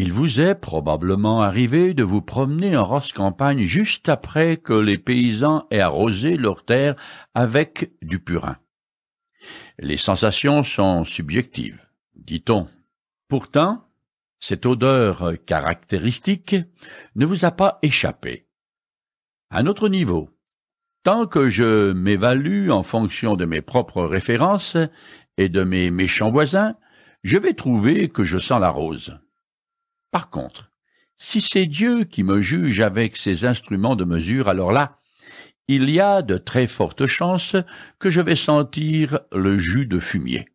Il vous est probablement arrivé de vous promener en roscampagne juste après que les paysans aient arrosé leurs terres avec du purin. Les sensations sont subjectives, dit-on. Pourtant, cette odeur caractéristique ne vous a pas échappé. À notre niveau, tant que je m'évalue en fonction de mes propres références et de mes méchants voisins, je vais trouver que je sens la rose. Par contre, si c'est Dieu qui me juge avec ses instruments de mesure, alors là, il y a de très fortes chances que je vais sentir le jus de fumier.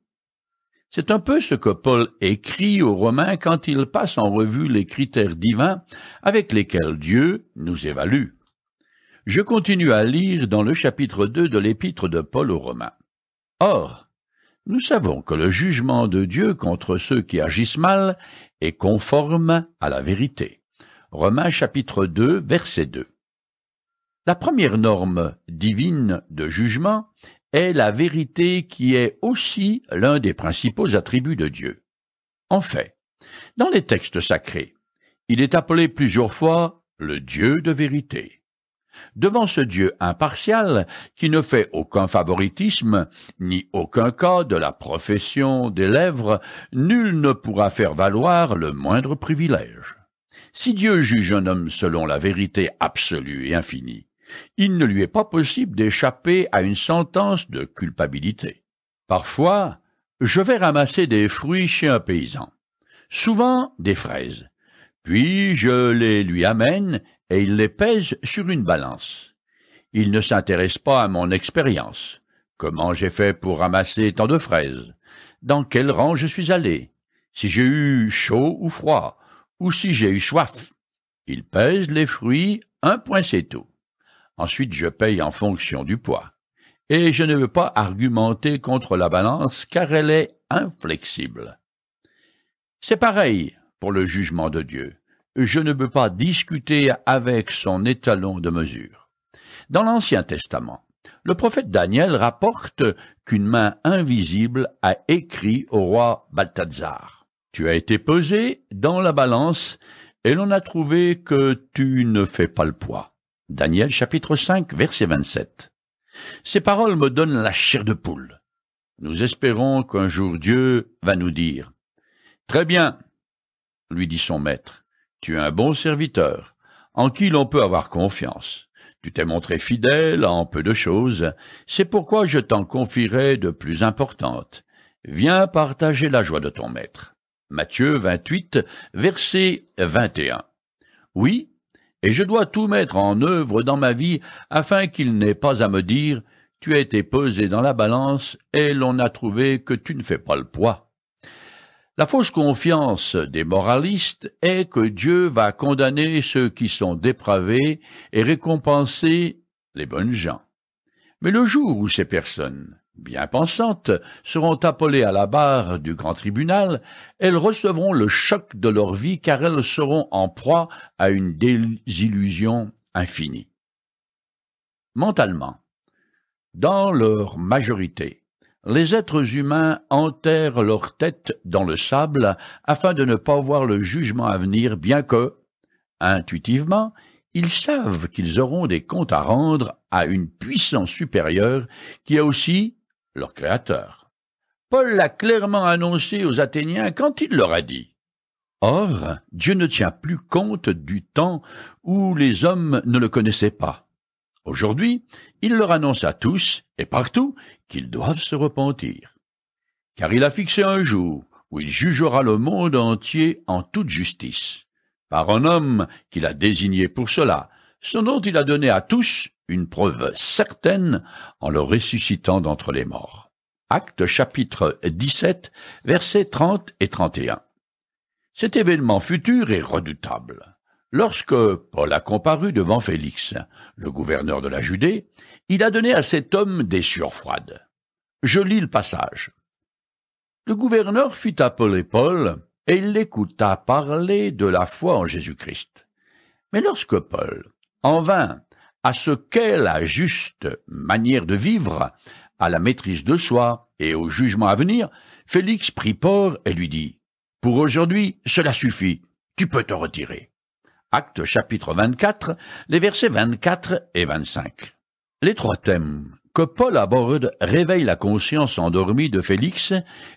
C'est un peu ce que Paul écrit aux Romains quand il passe en revue les critères divins avec lesquels Dieu nous évalue. Je continue à lire dans le chapitre 2 de l'épître de Paul aux Romains. Or, nous savons que le jugement de Dieu contre ceux qui agissent mal est conforme à la vérité. Romains chapitre 2, verset 2. La première norme divine de jugement est la vérité qui est aussi l'un des principaux attributs de Dieu. En fait, dans les textes sacrés, il est appelé plusieurs fois le Dieu de vérité. Devant ce Dieu impartial, qui ne fait aucun favoritisme, ni aucun cas de la profession des lèvres, nul ne pourra faire valoir le moindre privilège. Si Dieu juge un homme selon la vérité absolue et infinie, il ne lui est pas possible d'échapper à une sentence de culpabilité. Parfois, je vais ramasser des fruits chez un paysan, souvent des fraises, puis je les lui amène et il les pèse sur une balance. Il ne s'intéresse pas à mon expérience. Comment j'ai fait pour ramasser tant de fraises? Dans quel rang je suis allé? Si j'ai eu chaud ou froid? Ou si j'ai eu soif? Il pèse les fruits, un point c'est tout. Ensuite je paye en fonction du poids. Et je ne veux pas argumenter contre la balance car elle est inflexible. C'est pareil pour le jugement de Dieu. Je ne peux pas discuter avec son étalon de mesure. Dans l'Ancien Testament, le prophète Daniel rapporte qu'une main invisible a écrit au roi Balthazar. « Tu as été pesé dans la balance, et l'on a trouvé que tu ne fais pas le poids. » Daniel chapitre 5, verset 27. Ces paroles me donnent la chair de poule. Nous espérons qu'un jour Dieu va nous dire « Très bien, » lui dit son maître. Tu es un bon serviteur, en qui l'on peut avoir confiance. Tu t'es montré fidèle en peu de choses, c'est pourquoi je t'en confierai de plus importantes. Viens partager la joie de ton maître. Matthieu 28, verset 21. Oui, et je dois tout mettre en œuvre dans ma vie afin qu'il n'ait pas à me dire « Tu as été pesé dans la balance et l'on a trouvé que tu ne fais pas le poids ». La fausse confiance des moralistes est que Dieu va condamner ceux qui sont dépravés et récompenser les bonnes gens. Mais le jour où ces personnes, bien pensantes, seront appelées à la barre du grand tribunal, elles recevront le choc de leur vie car elles seront en proie à une désillusion infinie. Mentalement, dans leur majorité, les êtres humains enterrent leur tête dans le sable afin de ne pas voir le jugement à venir, bien que, intuitivement, ils savent qu'ils auront des comptes à rendre à une puissance supérieure qui est aussi leur Créateur. Paul l'a clairement annoncé aux Athéniens quand il leur a dit « Or, Dieu ne tient plus compte du temps où les hommes ne le connaissaient pas. Aujourd'hui, il leur annonce à tous et partout qu'ils doivent se repentir. Car il a fixé un jour où il jugera le monde entier en toute justice, par un homme qu'il a désigné pour cela, ce dont il a donné à tous une preuve certaine en le ressuscitant d'entre les morts. » Actes chapitre 17, versets 30 et 31. Cet événement futur est redoutable. Lorsque Paul a comparu devant Félix, le gouverneur de la Judée, il a donné à cet homme des sueurs froides. Je lis le passage. Le gouverneur fit appeler Paul, et il l'écouta parler de la foi en Jésus-Christ. Mais lorsque Paul en vint à ce qu'est la juste manière de vivre, à la maîtrise de soi et au jugement à venir, Félix prit Paul et lui dit « Pour aujourd'hui, cela suffit. tu peux te retirer. Actes chapitre 24, les versets 24 et 25. Les trois thèmes que Paul aborde réveillent la conscience endormie de Félix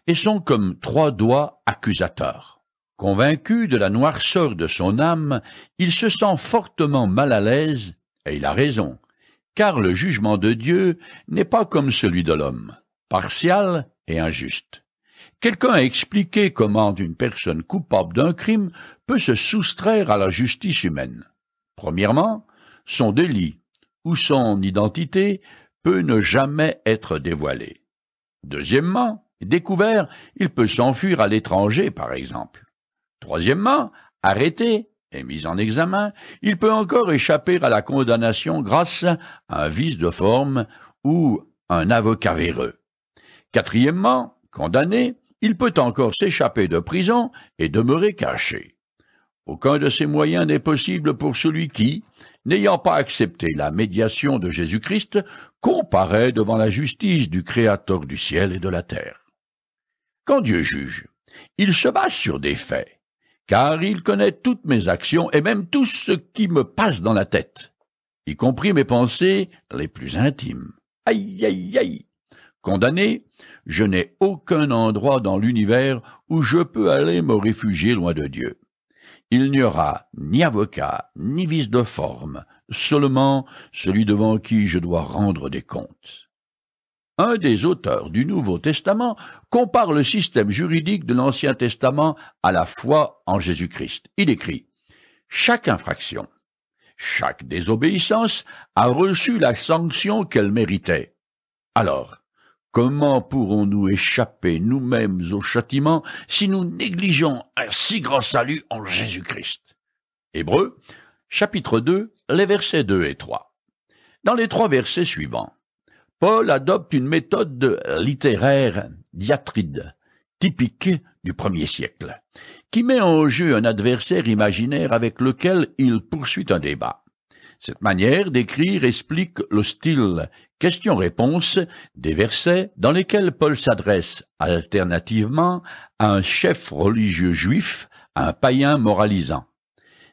et sont comme trois doigts accusateurs. Convaincu de la noirceur de son âme, il se sent fortement mal à l'aise, et il a raison, car le jugement de Dieu n'est pas comme celui de l'homme, partial et injuste. Quelqu'un a expliqué comment une personne coupable d'un crime peut se soustraire à la justice humaine. Premièrement, son délit ou son identité peut ne jamais être dévoilé. Deuxièmement, découvert, il peut s'enfuir à l'étranger, par exemple. Troisièmement, arrêté et mis en examen, il peut encore échapper à la condamnation grâce à un vice de forme ou un avocat véreux. Quatrièmement, condamné, il peut encore s'échapper de prison et demeurer caché. Aucun de ces moyens n'est possible pour celui qui, n'ayant pas accepté la médiation de Jésus-Christ, comparaît devant la justice du Créateur du ciel et de la terre. Quand Dieu juge, il se base sur des faits, car il connaît toutes mes actions et même tout ce qui me passe dans la tête, y compris mes pensées les plus intimes. Aïe, aïe, aïe! Condamné, je n'ai aucun endroit dans l'univers où je peux aller me réfugier loin de Dieu. Il n'y aura ni avocat, ni vice de forme, seulement celui devant qui je dois rendre des comptes. Un des auteurs du Nouveau Testament compare le système juridique de l'Ancien Testament à la foi en Jésus-Christ. Il écrit « Chaque infraction, chaque désobéissance a reçu la sanction qu'elle méritait. Alors, comment pourrons-nous échapper nous-mêmes au châtiment si nous négligeons un si grand salut en Jésus-Christ » Hébreux, chapitre 2, les versets 2 et 3. Dans les trois versets suivants, Paul adopte une méthode littéraire diatride, typique du premier siècle, qui met en jeu un adversaire imaginaire avec lequel il poursuit un débat. Cette manière d'écrire explique le style question-réponse des versets dans lesquels Paul s'adresse alternativement à un chef religieux juif, à un païen moralisant.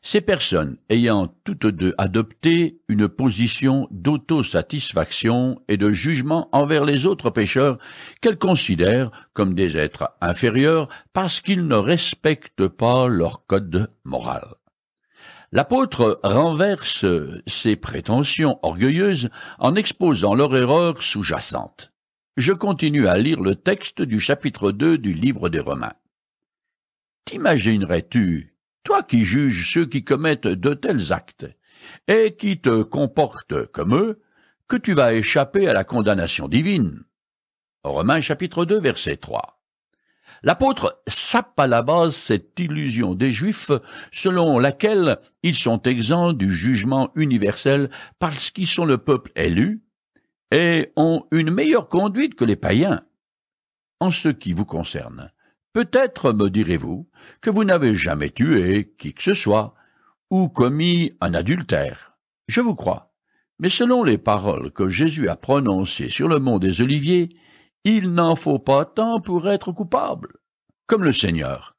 Ces personnes ayant toutes deux adopté une position d'autosatisfaction et de jugement envers les autres pécheurs qu'elles considèrent comme des êtres inférieurs parce qu'ils ne respectent pas leur code moral. L'apôtre renverse ces prétentions orgueilleuses en exposant leur erreur sous-jacente. Je continue à lire le texte du chapitre 2 du livre des Romains. T'imaginerais-tu, toi qui juges ceux qui commettent de tels actes, et qui te comportent comme eux, que tu vas échapper à la condamnation divine? Romains chapitre 2, verset 3. L'apôtre sape à la base cette illusion des Juifs selon laquelle ils sont exempts du jugement universel parce qu'ils sont le peuple élu et ont une meilleure conduite que les païens. En ce qui vous concerne, peut-être me direz-vous que vous n'avez jamais tué qui que ce soit ou commis un adultère. Je vous crois, mais selon les paroles que Jésus a prononcées sur le mont des Oliviers, il n'en faut pas tant pour être coupable. Comme le Seigneur,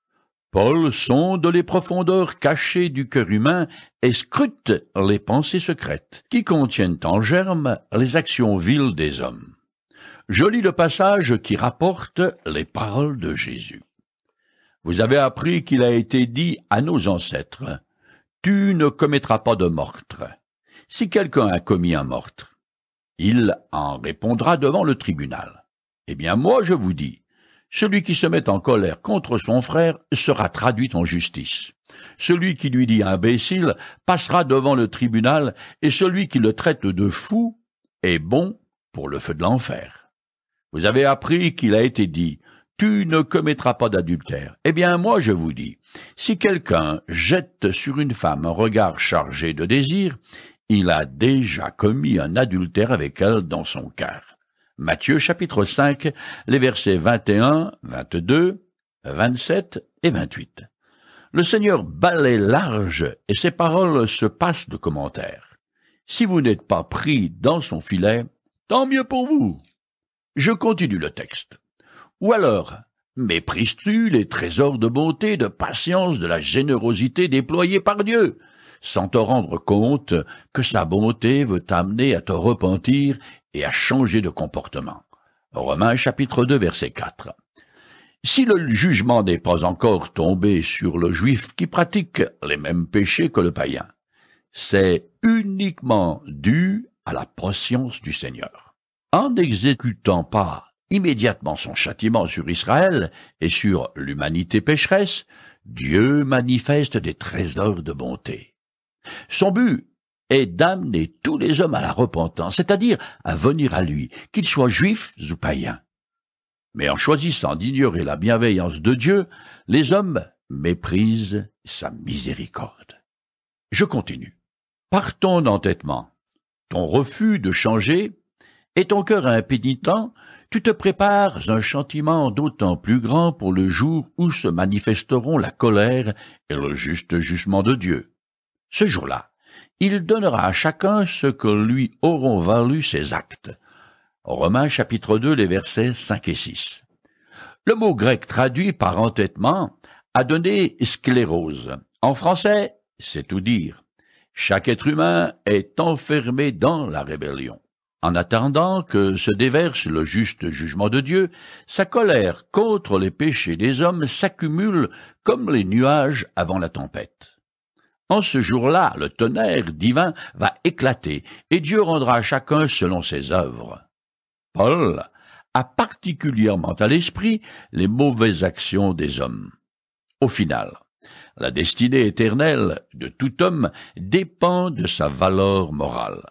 Paul sonde les profondeurs cachées du cœur humain et scrute les pensées secrètes qui contiennent en germe les actions viles des hommes. Je lis le passage qui rapporte les paroles de Jésus. Vous avez appris qu'il a été dit à nos ancêtres, « Tu ne commettras pas de meurtre. » Si quelqu'un a commis un meurtre, il en répondra devant le tribunal. Eh bien, moi, je vous dis, celui qui se met en colère contre son frère sera traduit en justice. Celui qui lui dit imbécile passera devant le tribunal, et celui qui le traite de fou est bon pour le feu de l'enfer. Vous avez appris qu'il a été dit, tu ne commettras pas d'adultère. Eh bien, moi, je vous dis, si quelqu'un jette sur une femme un regard chargé de désir, il a déjà commis un adultère avec elle dans son cœur. Matthieu chapitre 5, les versets 21, 22, 27 et 28. Le Seigneur balaie large et ses paroles se passent de commentaires. Si vous n'êtes pas pris dans son filet, tant mieux pour vous. Je continue le texte. Ou alors, Méprises-tu les trésors de bonté, de patience, de la générosité déployés par Dieu, sans te rendre compte que sa bonté veut t'amener à te repentir et à changer de comportement? Romains chapitre 2 verset 4. Si le jugement n'est pas encore tombé sur le juif qui pratique les mêmes péchés que le païen, c'est uniquement dû à la patience du Seigneur. En n'exécutant pas immédiatement son châtiment sur Israël et sur l'humanité pécheresse, Dieu manifeste des trésors de bonté. Son but est d'amener tous les hommes à la repentance, c'est-à-dire à venir à lui, qu'ils soient juifs ou païens. Mais en choisissant d'ignorer la bienveillance de Dieu, les hommes méprisent sa miséricorde. Je continue. Par ton entêtement, ton refus de changer et ton cœur impénitent, tu te prépares un châtiment d'autant plus grand pour le jour où se manifesteront la colère et le juste jugement de Dieu. Ce jour-là, il donnera à chacun ce que lui auront valu ses actes. Romains chapitre 2, les versets 5 et 6. Le mot grec traduit par entêtement a donné sclérose. En français, c'est tout dire. Chaque être humain est enfermé dans la rébellion. En attendant que se déverse le juste jugement de Dieu, sa colère contre les péchés des hommes s'accumule comme les nuages avant la tempête. En ce jour-là, le tonnerre divin va éclater, et Dieu rendra à chacun selon ses œuvres. Paul a particulièrement à l'esprit les mauvaises actions des hommes. Au final, la destinée éternelle de tout homme dépend de sa valeur morale.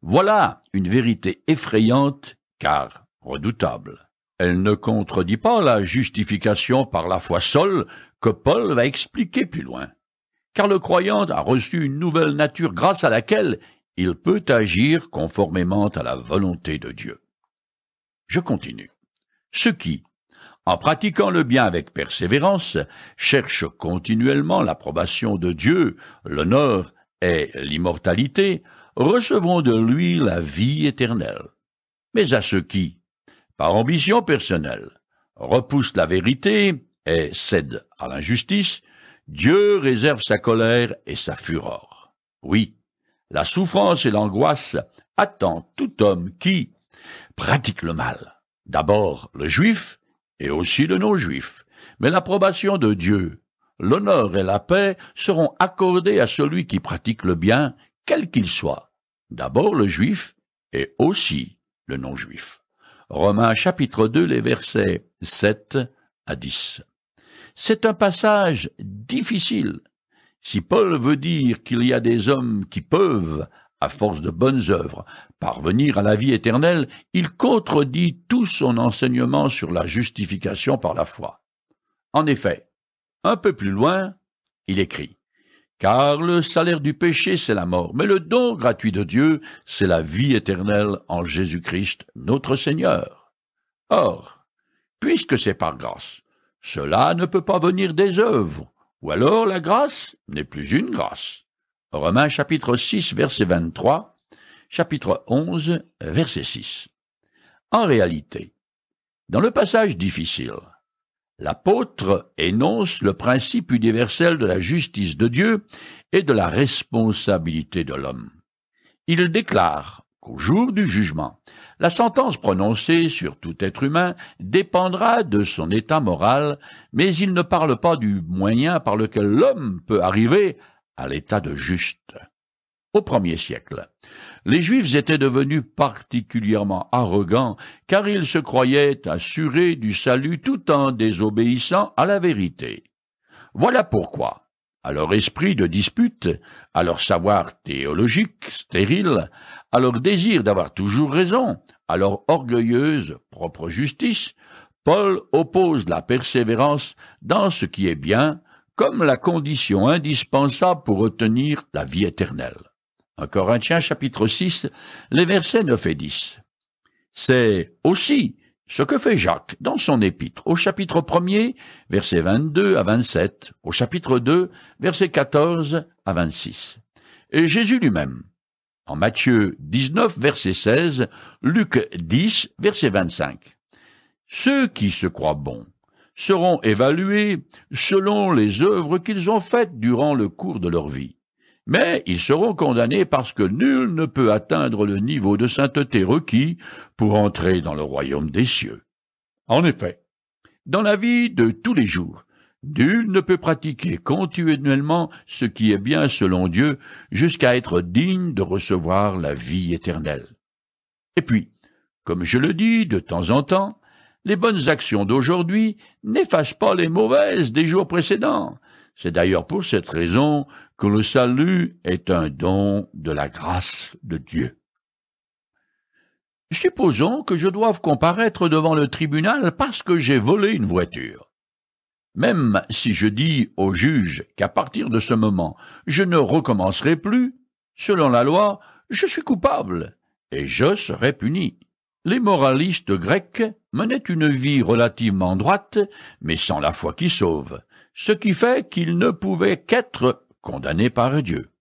Voilà une vérité effrayante, car redoutable. Elle ne contredit pas la justification par la foi seule que Paul va expliquer plus loin. Car le croyant a reçu une nouvelle nature grâce à laquelle il peut agir conformément à la volonté de Dieu. Je continue. Ceux qui, en pratiquant le bien avec persévérance, cherchent continuellement l'approbation de Dieu, l'honneur et l'immortalité, recevront de lui la vie éternelle. Mais à ceux qui, par ambition personnelle, repoussent la vérité et cèdent à l'injustice, Dieu réserve sa colère et sa fureur. Oui, la souffrance et l'angoisse attendent tout homme qui pratique le mal. D'abord le juif et aussi le non-juif. Mais l'approbation de Dieu, l'honneur et la paix seront accordés à celui qui pratique le bien, quel qu'il soit. D'abord le juif et aussi le non-juif. Romains chapitre 2, les versets 7 à 10. C'est un passage difficile. Si Paul veut dire qu'il y a des hommes qui peuvent, à force de bonnes œuvres, parvenir à la vie éternelle, il contredit tout son enseignement sur la justification par la foi. En effet, un peu plus loin, il écrit « Car le salaire du péché, c'est la mort, mais le don gratuit de Dieu, c'est la vie éternelle en Jésus-Christ, notre Seigneur. Or, puisque c'est par grâce, cela ne peut pas venir des œuvres, ou alors la grâce n'est plus une grâce. » Romains chapitre 6, verset 23, chapitre 11, verset 6. En réalité, dans le passage difficile, l'apôtre énonce le principe universel de la justice de Dieu et de la responsabilité de l'homme. Il déclare qu'au jour du jugement, la sentence prononcée sur tout être humain dépendra de son état moral, mais il ne parle pas du moyen par lequel l'homme peut arriver à l'état de juste. Au premier siècle, les Juifs étaient devenus particulièrement arrogants car ils se croyaient assurés du salut tout en désobéissant à la vérité. Voilà pourquoi, à leur esprit de dispute, à leur savoir théologique stérile, à leur désir d'avoir toujours raison, à leur orgueilleuse propre justice, Paul oppose la persévérance dans ce qui est bien comme la condition indispensable pour obtenir la vie éternelle. 1 Corinthiens chapitre 6, les versets 9 et 10. C'est aussi ce que fait Jacques dans son épître, au chapitre 1er, versets 22 à 27, au chapitre 2, versets 14 à 26. Et Jésus lui-même, en Matthieu 19, verset 16, Luc 10, verset 25. Ceux qui se croient bons seront évalués selon les œuvres qu'ils ont faites durant le cours de leur vie. Mais ils seront condamnés parce que nul ne peut atteindre le niveau de sainteté requis pour entrer dans le royaume des cieux. En effet, dans la vie de tous les jours, nul ne peut pratiquer continuellement ce qui est bien selon Dieu jusqu'à être digne de recevoir la vie éternelle. Et puis, comme je le dis de temps en temps, les bonnes actions d'aujourd'hui n'effacent pas les mauvaises des jours précédents. C'est d'ailleurs pour cette raison que le salut est un don de la grâce de Dieu. Supposons que je doive comparaître devant le tribunal parce que j'ai volé une voiture. Même si je dis au juge qu'à partir de ce moment, je ne recommencerai plus, selon la loi, je suis coupable et je serai puni. Les moralistes grecs menaient une vie relativement droite, mais sans la foi qui sauve, ce qui fait qu'ils ne pouvaient qu'être condamnés par Dieu.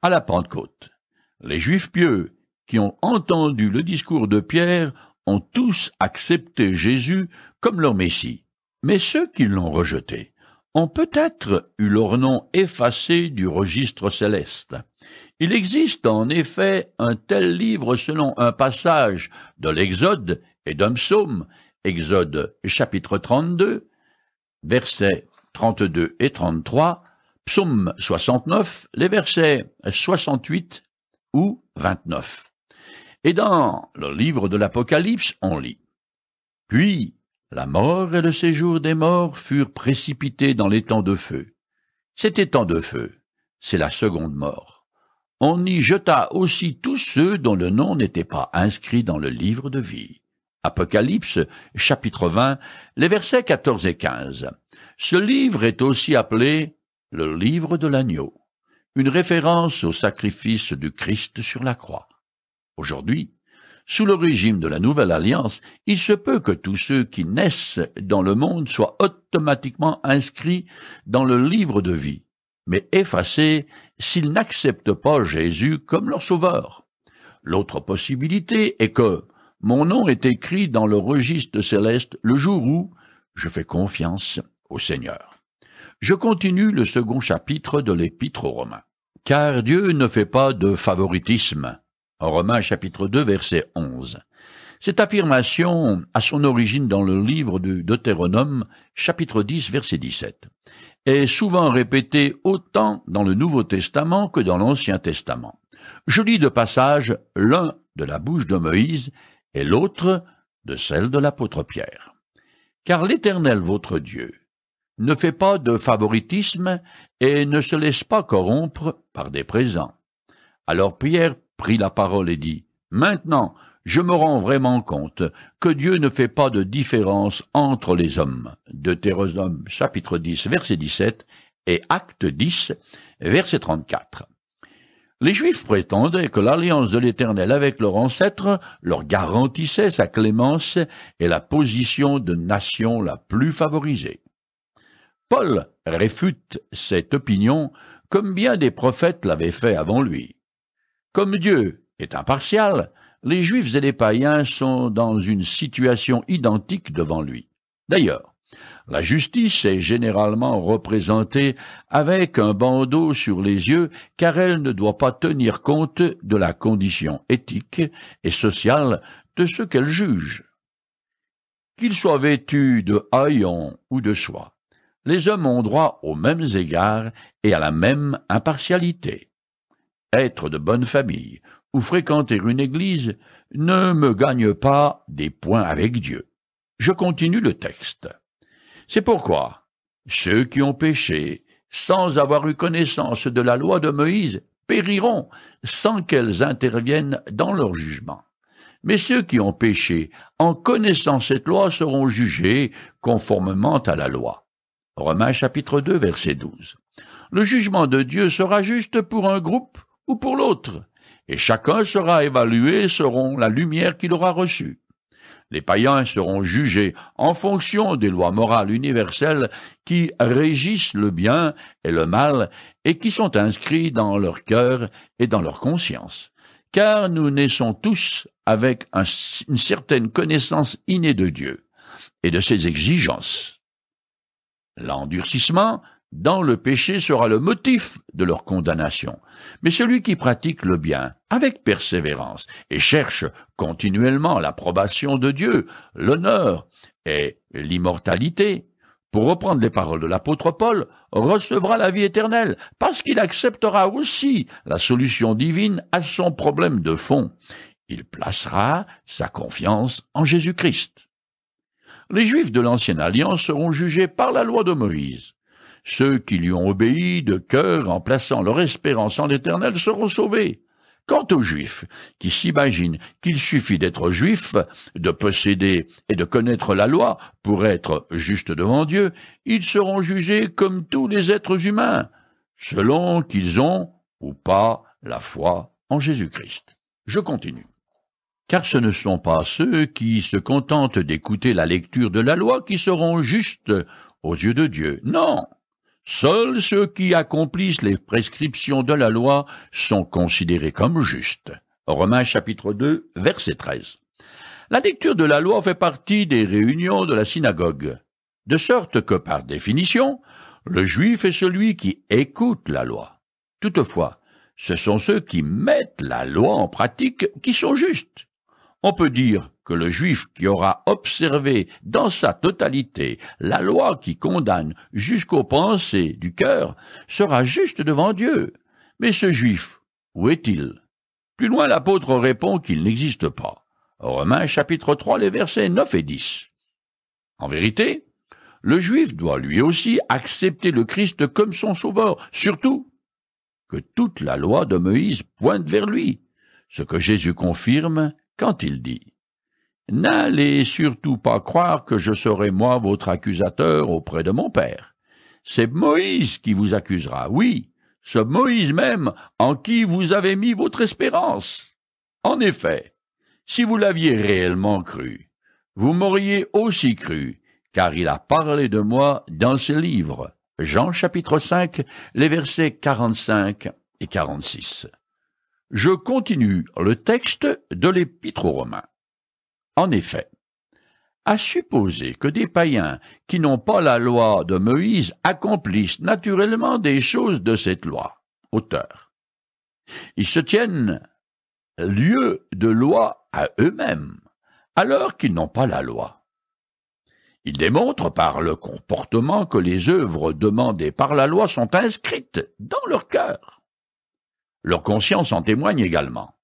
À la Pentecôte, les Juifs pieux qui ont entendu le discours de Pierre ont tous accepté Jésus comme leur Messie. Mais ceux qui l'ont rejeté ont peut-être eu leur nom effacé du registre céleste. Il existe en effet un tel livre selon un passage de l'Exode et d'un psaume, Exode chapitre 32, versets 32 et 33, psaume 69, les versets 68 ou 29. Et dans le livre de l'Apocalypse, on lit « Puis la mort et le séjour des morts furent précipités dans l'étang de feu. Cet étang de feu, c'est la seconde mort. On y jeta aussi tous ceux dont le nom n'était pas inscrit dans le livre de vie. » Apocalypse, chapitre 20, les versets 14 et 15. Ce livre est aussi appelé le livre de l'agneau, une référence au sacrifice du Christ sur la croix. Aujourd'hui, sous le régime de la Nouvelle Alliance, il se peut que tous ceux qui naissent dans le monde soient automatiquement inscrits dans le livre de vie, mais effacés s'ils n'acceptent pas Jésus comme leur sauveur. L'autre possibilité est que mon nom est écrit dans le registre céleste le jour où je fais confiance au Seigneur. Je continue le second chapitre de l'Épître aux Romains. Car Dieu ne fait pas de favoritisme. En Romains chapitre 2 verset 11. Cette affirmation a son origine dans le livre du Deutéronome chapitre 10 verset 17. Est souvent répétée autant dans le Nouveau Testament que dans l'Ancien Testament. Je lis de passage l'un de la bouche de Moïse et l'autre de celle de l'apôtre Pierre. Car l'Éternel votre Dieu ne fait pas de favoritisme et ne se laisse pas corrompre par des présents. Alors Pierre prit la parole et dit « Maintenant, je me rends vraiment compte que Dieu ne fait pas de différence entre les hommes. » Deutéronome chapitre 10, verset 17 et Acte 10, verset 34. Les Juifs prétendaient que l'alliance de l'Éternel avec leurs ancêtres leur garantissait sa clémence et la position de nation la plus favorisée. Paul réfute cette opinion comme bien des prophètes l'avaient fait avant lui. Comme Dieu est impartial, les Juifs et les païens sont dans une situation identique devant lui. D'ailleurs, la justice est généralement représentée avec un bandeau sur les yeux car elle ne doit pas tenir compte de la condition éthique et sociale de ceux qu'elle juge. Qu'ils soient vêtus de haillons ou de soie, les hommes ont droit aux mêmes égards et à la même impartialité. Être de bonne famille ou fréquenter une église ne me gagne pas des points avec Dieu. Je continue le texte. C'est pourquoi ceux qui ont péché sans avoir eu connaissance de la loi de Moïse périront sans qu'elles interviennent dans leur jugement. Mais ceux qui ont péché en connaissant cette loi seront jugés conformément à la loi. Romains chapitre 2 verset 12. Le jugement de Dieu sera juste pour un groupe ou pour l'autre, et chacun sera évalué selon la lumière qu'il aura reçue. Les païens seront jugés en fonction des lois morales universelles qui régissent le bien et le mal et qui sont inscrits dans leur cœur et dans leur conscience. Car nous naissons tous avec une certaine connaissance innée de Dieu et de ses exigences. L'endurcissement dans le péché sera le motif de leur condamnation. Mais celui qui pratique le bien avec persévérance et cherche continuellement l'approbation de Dieu, l'honneur et l'immortalité, pour reprendre les paroles de l'apôtre Paul, recevra la vie éternelle, parce qu'il acceptera aussi la solution divine à son problème de fond. Il placera sa confiance en Jésus-Christ. Les Juifs de l'Ancienne Alliance seront jugés par la loi de Moïse. Ceux qui lui ont obéi de cœur en plaçant leur espérance en l'Éternel seront sauvés. Quant aux Juifs, qui s'imaginent qu'il suffit d'être juif, de posséder et de connaître la loi pour être juste devant Dieu, ils seront jugés comme tous les êtres humains, selon qu'ils ont ou pas la foi en Jésus-Christ. Je continue. Car ce ne sont pas ceux qui se contentent d'écouter la lecture de la loi qui seront justes aux yeux de Dieu. Non! Seuls ceux qui accomplissent les prescriptions de la loi sont considérés comme justes. Romains chapitre 2, verset 13. La lecture de la loi fait partie des réunions de la synagogue, de sorte que, par définition, le juif est celui qui écoute la loi. Toutefois, ce sont ceux qui mettent la loi en pratique qui sont justes. On peut dire que le juif qui aura observé dans sa totalité la loi qui condamne jusqu'aux pensées du cœur sera juste devant Dieu. Mais ce juif, où est-il? Plus loin, l'apôtre répond qu'il n'existe pas. Romains chapitre 3, les versets 9 et 10. En vérité, le juif doit lui aussi accepter le Christ comme son sauveur, surtout que toute la loi de Moïse pointe vers lui, ce que Jésus confirme quand il dit « N'allez surtout pas croire que je serai moi votre accusateur auprès de mon Père. C'est Moïse qui vous accusera, oui, ce Moïse même en qui vous avez mis votre espérance. En effet, si vous l'aviez réellement cru, vous m'auriez aussi cru, car il a parlé de moi dans ce livre. » Jean chapitre 5, les versets 45 et 46. Je continue le texte de l'Épître aux Romains. En effet, à supposer que des païens qui n'ont pas la loi de Moïse accomplissent naturellement des choses de cette loi, auteur, ils se tiennent lieu de loi à eux-mêmes, alors qu'ils n'ont pas la loi. Ils démontrent par le comportement que les œuvres demandées par la loi sont inscrites dans leur cœur. Leur conscience en témoigne également,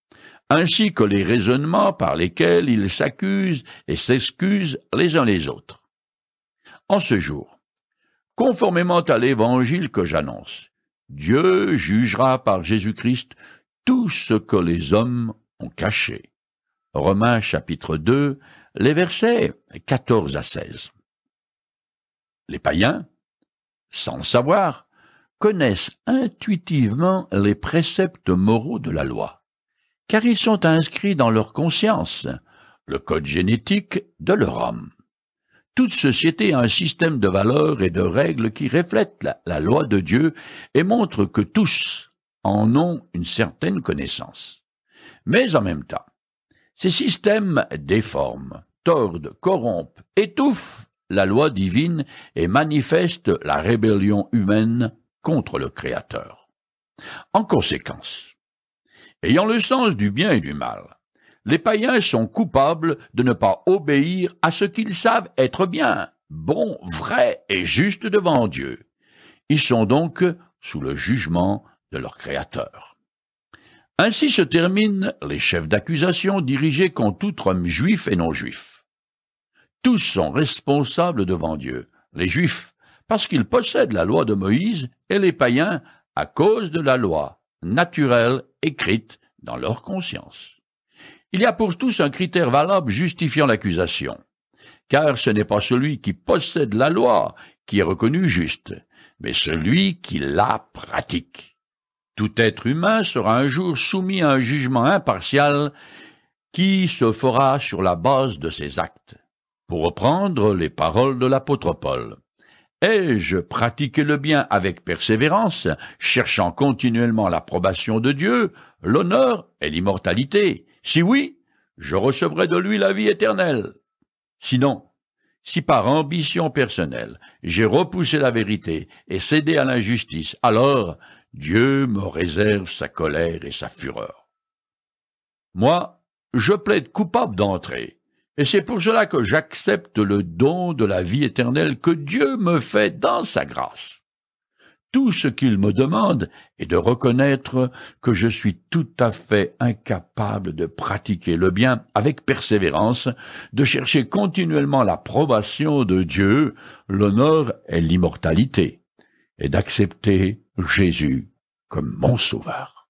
ainsi que les raisonnements par lesquels ils s'accusent et s'excusent les uns les autres. En ce jour, conformément à l'évangile que j'annonce, Dieu jugera par Jésus-Christ tout ce que les hommes ont caché. Romains chapitre 2, les versets 14 à 16. Les païens, sans le savoir, connaissent intuitivement les préceptes moraux de la loi, car ils sont inscrits dans leur conscience, le code génétique de leur âme. Toute société a un système de valeurs et de règles qui reflètent la loi de Dieu et montrent que tous en ont une certaine connaissance. Mais en même temps, ces systèmes déforment, tordent, corrompent, étouffent la loi divine et manifestent la rébellion humaine contre le Créateur. En conséquence, ayant le sens du bien et du mal, les païens sont coupables de ne pas obéir à ce qu'ils savent être bien, bon, vrai et juste devant Dieu. Ils sont donc sous le jugement de leur Créateur. Ainsi se terminent les chefs d'accusation dirigés contre tout homme juif et non juif. Tous sont responsables devant Dieu, les Juifs, parce qu'ils possèdent la loi de Moïse, et les païens, à cause de la loi naturelle écrite dans leur conscience. Il y a pour tous un critère valable justifiant l'accusation, car ce n'est pas celui qui possède la loi qui est reconnu juste, mais celui qui la pratique. Tout être humain sera un jour soumis à un jugement impartial qui se fera sur la base de ses actes. Pour reprendre les paroles de l'apôtre Paul, « Ai-je pratiqué le bien avec persévérance, cherchant continuellement l'approbation de Dieu, l'honneur et l'immortalité? Si oui, je recevrai de lui la vie éternelle. Sinon, Si par ambition personnelle, j'ai repoussé la vérité et cédé à l'injustice, alors Dieu me réserve sa colère et sa fureur. Moi, je plaide coupable d'entrer, et c'est pour cela que j'accepte le don de la vie éternelle que Dieu me fait dans sa grâce. Tout ce qu'il me demande est de reconnaître que je suis tout à fait incapable de pratiquer le bien avec persévérance, de chercher continuellement l'approbation de Dieu, l'honneur et l'immortalité, et d'accepter Jésus comme mon sauveur.